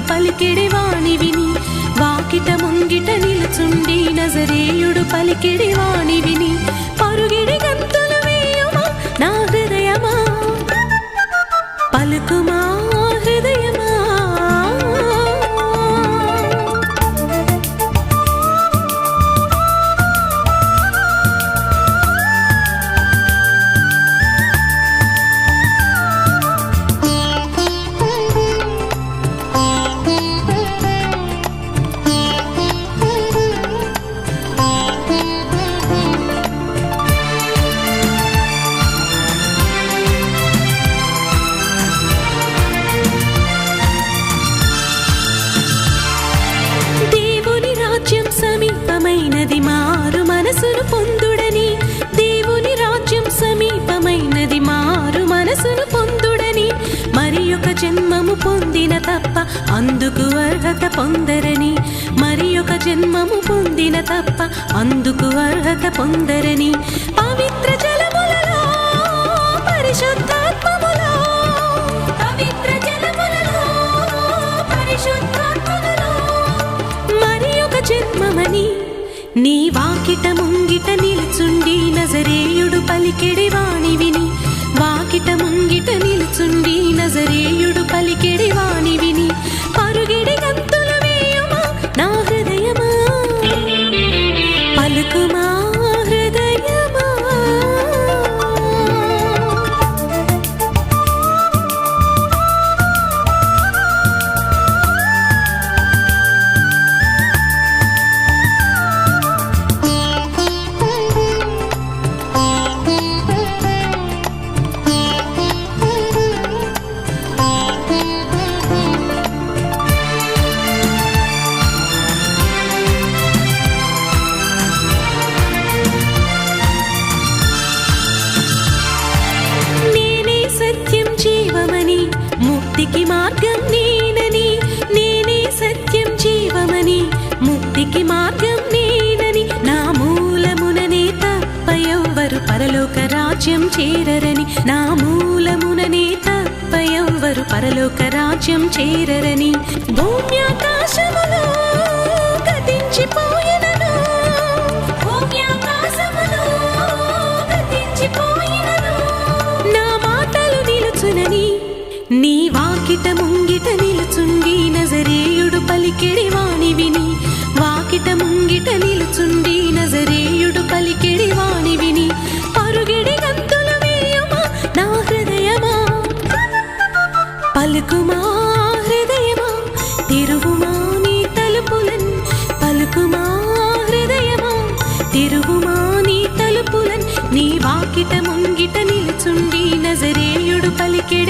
పలికెడి వాణి విని వాకిట ముంగిట నిలుచుండి నజరేయుడు పలికెడి వాణి విని పరుగిడి గంతులు వేయుమా నా హృదయమా పలుకుమా హృదయమా సమీపమైనది మారు మనసును పొందుడని దేవుని రాజ్యం సమీపమైనది మారు మనసును పొందుడని మరి ఒక జన్మము పొందిన తప్ప అందుకు అర్హత పొందరని మరి ఒక జన్మము పొందిన తప్ప అందుకు అర్హత పొందరని పవిత్ర జలములలో పరిశుద్ధాత్మములో పవిత్ర జలములలో పరిశుద్ధాత్మములో మరి ఒక జన్మమని నీ వాకిట ముంగిట నిలుచుండి నజరేయుడు పలికెడి వాణి విని వాకిట ముంగిట నిలుచుండి నజరేయుడు పలికెడి వాణి విని పరుగిడి గంతులు వేయుమా నా హృదయమా పలుకుమా హృదయమా ముక్తికి మార్గం నేనని నేనే సత్యం జీవమని ముక్తికి మార్గం నేనని నా మూలముననే తప్ప ఎవ్వరు పరలోక రాజ్యం చేరరని నా మూలముననే తప్ప ఎవ్వరు పరలోక రాజ్యం చేరరని భూమ్యాకాశములో గతించిపోయినను భూమ్యాకాశములో గతించిపోయినను నా మాటలు నిలుచునని నీ వాకిట ముంగిట నిలుచుండి నజరేయుడు పలికెడి వాణి విని వాకిట ముంగిట నిలుచుండి నజరేయుడు పలికెడి వాణి విని పరుగిడి గంతులు వేయుమా నా హృదయమా పలుకుమా హృదయమా తిరుగుమా నీ తలుపులన్ పలుకుమా హృదయమా తిరుగుమా నీ తలుపులన్ నీ వాకిట ముంగిట నిలుచుండి నజరేయుడు పలికెడి